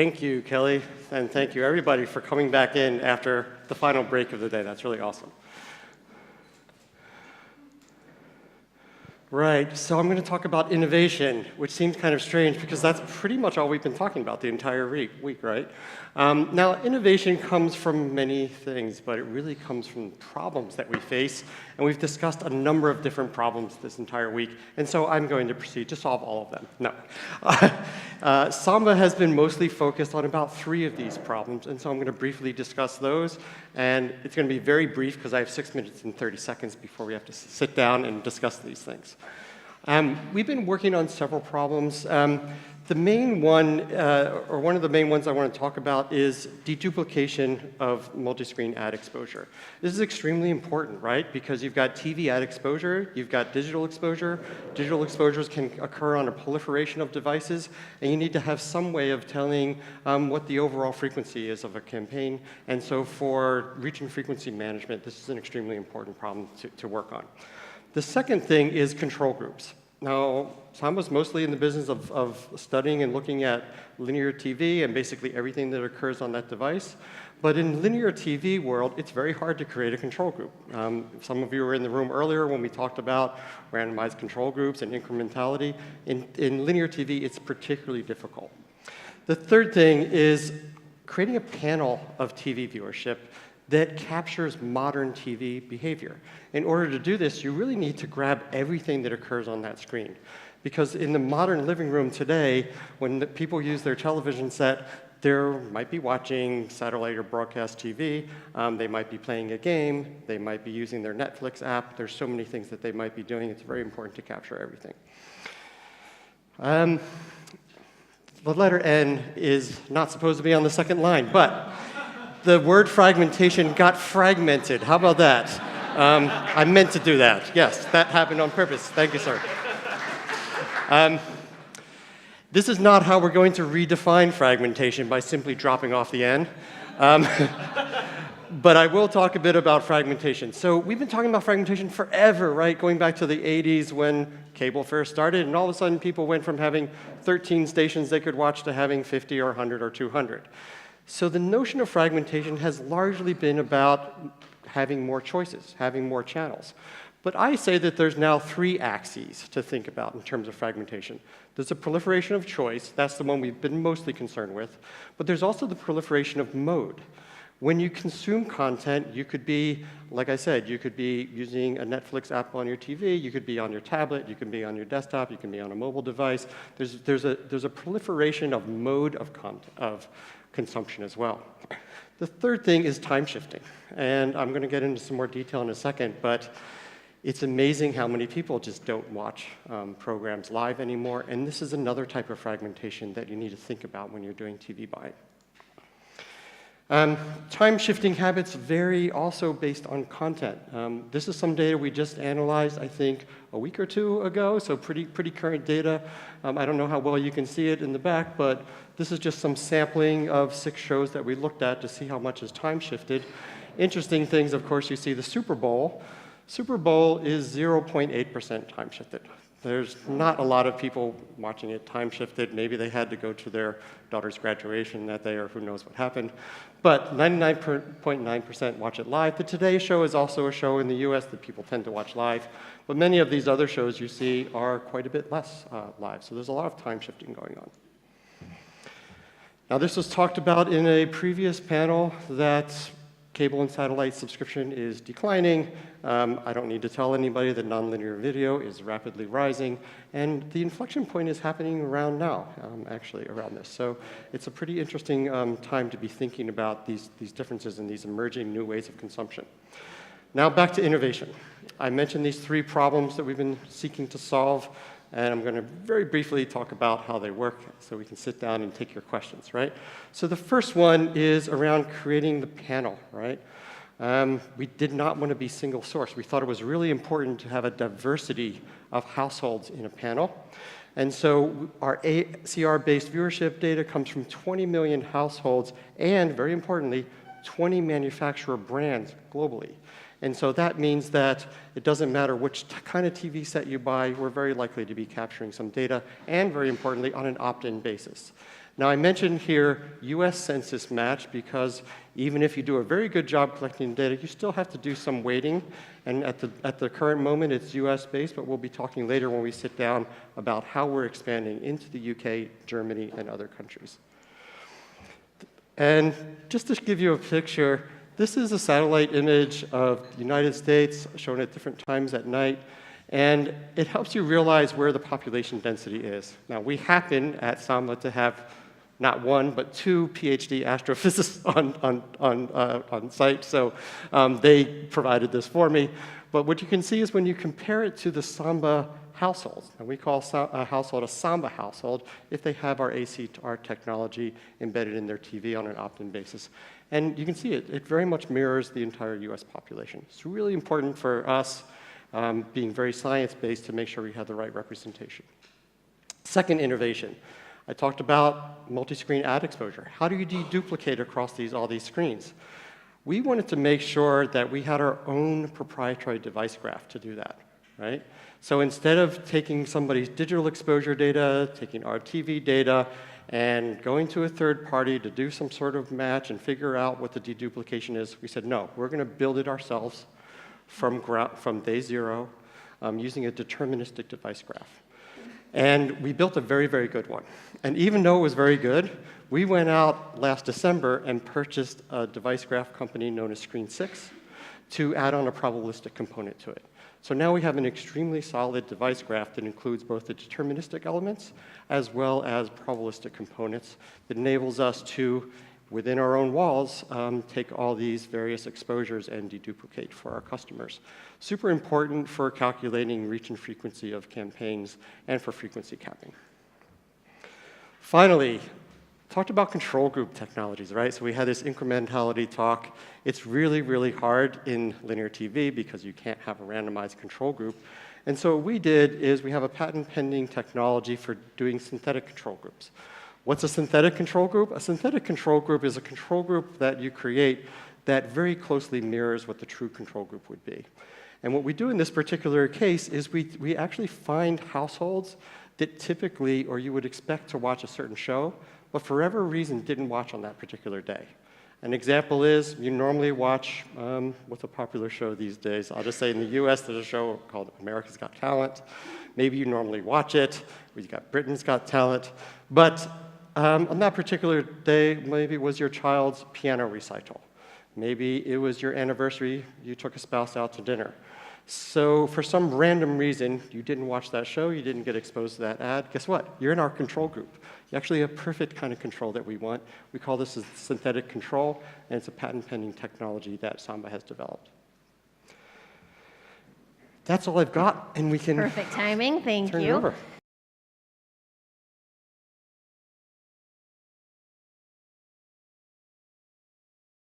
Thank you, Kelly, and thank you, everybody, for coming back in after the final break of the day. That's really awesome. Right, so I'm going to talk about innovation, which seems kind of strange because that's pretty much all we've been talking about the entire week, right? Now, innovation comes from many things, but it really comes from problems that we face, and we've discussed a number of different problems this entire week, and so I'm going to proceed to solve all of them. No. Samba has been mostly focused on about 3 of these problems, and so I'm going to briefly discuss those, and it's going to be very brief because I have 6 minutes and 30 seconds before we have to sit down and discuss these things. We've been working on several problems. The main one, or one of the main ones I want to talk about is deduplication of multi-screen ad exposure. This is extremely important, right? Because you've got TV ad exposure, you've got digital exposure. Digital exposures can occur on a proliferation of devices, and you need to have some way of telling what the overall frequency is of a campaign. And so for reach and frequency management, this is an extremely important problem to work on. The second thing is control groups. Now, Samba's mostly in the business of studying and looking at linear TV and basically everything that occurs on that device. But in linear TV world, it's very hard to create a control group. Some of you were in the room earlier when we talked about randomized control groups and incrementality. In linear TV, it's particularly difficult. The third thing is creating a panel of TV viewership that captures modern TV behavior. In order to do this, you really need to grab everything that occurs on that screen. Because in the modern living room today, when people use their television set, they might be watching satellite or broadcast TV, they might be playing a game, they might be using their Netflix app. There's so many things that they might be doing. It's very important to capture everything. The letter N is not supposed to be on the second line, but the word fragmentation got fragmented. How about that? I meant to do that. Yes, that happened on purpose. Thank you, sir. This is not how we're going to redefine fragmentation by simply dropping off the N. But I will talk a bit about fragmentation. So we've been talking about fragmentation forever, right? Going back to the 80s when cable first started, and all of a sudden people went from having 13 stations they could watch to having 50 or 100 or 200. So the notion of fragmentation has largely been about having more choices, having more channels. But I say that there's now 3 axes to think about in terms of fragmentation. There's a proliferation of choice. That's the one we've been mostly concerned with. But there's also the proliferation of mode. When you consume content, you could be, like I said, you could be using a Netflix app on your TV, you could be on your tablet, you can be on your desktop, you can be on a mobile device. There's a proliferation of mode of consumption as well. The third thing is time shifting. And I'm going to get into some more detail in a second, but it's amazing how many people just don't watch programs live anymore. And this is another type of fragmentation that you need to think about when you're doing TV buying. Time shifting habits vary also based on content. This is some data we just analyzed, I think, a week or 2 ago, so pretty current data. I don't know how well you can see it in the back, but this is just some sampling of 6 shows that we looked at to see how much is time shifted. Interesting things, of course, you see the Super Bowl. Super Bowl is 0.8% time shifted. There's not a lot of people watching it time shifted. Maybe they had to go to their daughter's graduation that day, or who knows what happened. But 99.9% watch it live. The Today Show is also a show in the US that people tend to watch live. But many of these other shows you see are quite a bit less live. So there's a lot of time shifting going on. Now, this was talked about in a previous panel that cable and satellite subscription is declining. I don't need to tell anybody that nonlinear video is rapidly rising, and the inflection point is happening around now, actually around this. So it's a pretty interesting time to be thinking about these differences and these emerging new ways of consumption. Now back to innovation. I mentioned these 3 problems that we've been seeking to solve, and I'm going to very briefly talk about how they work so we can sit down and take your questions, right? So the first one is around creating the panel, right? We did not want to be single source. We thought it was really important to have a diversity of households in a panel. And so our ACR-based viewership data comes from 20 million households and, very importantly, 20 manufacturer brands globally. And so that means that it doesn't matter which kind of TV set you buy, we're very likely to be capturing some data, and very importantly, on an opt-in basis. Now, I mentioned here US Census match because even if you do a very good job collecting data, you still have to do some weighting. And at the current moment, it's US based, but we'll be talking later when we sit down about how we're expanding into the UK, Germany, and other countries. And just to give you a picture, this is a satellite image of the United States shown at different times at night. And it helps you realize where the population density is. Now, we happen at Samba to have not one, but two PhD astrophysicists on site, so they provided this for me. But what you can see is when you compare it to the Samba households, and we call a household a Samba household if they have our ACR technology embedded in their TV on an opt-in basis. And you can see it very much mirrors the entire US population. It's really important for us, being very science-based, to make sure we have the right representation. Second innovation. I talked about multi-screen ad exposure. How do you deduplicate across all these screens? We wanted to make sure that we had our own proprietary device graph to do that, right? So instead of taking somebody's digital exposure data, taking our TV data, and going to a third party to do some sort of match and figure out what the deduplication is, we said, no, we're going to build it ourselves from day zero using a deterministic device graph. And we built a very, very good one. And even though it was very good, we went out last December and purchased a device graph company known as Screen6 to add on a probabilistic component to it. So now we have an extremely solid device graph that includes both the deterministic elements as well as probabilistic components that enables us to, within our own walls, take all these various exposures and deduplicate for our customers. Super important for calculating reach and frequency of campaigns and for frequency capping. Finally, talked about control group technologies, right? So we had this incrementality talk. It's really, really hard in linear TV because you can't have a randomized control group. And so what we did is we have a patent pending technology for doing synthetic control groups. What's a synthetic control group? A synthetic control group is a control group that you create that very closely mirrors what the true control group would be. And what we do in this particular case is we actually find households that typically, or you would expect to watch a certain show, but for whatever reason didn't watch on that particular day. An example is you normally watch, what's a popular show these days? I'll just say in the US there's a show called America's Got Talent. Maybe you normally watch it. We've got Britain's Got Talent. But on that particular day, maybe it was your child's piano recital. Maybe it was your anniversary, you took a spouse out to dinner. So for some random reason, you didn't watch that show, you didn't get exposed to that ad. Guess what? You're in our control group. You actually have perfect kind of control that we want. We call this a synthetic control, and it's a patent-pending technology that Samba has developed. That's all I've got, and we can Perfect timing, thank turn it you. over.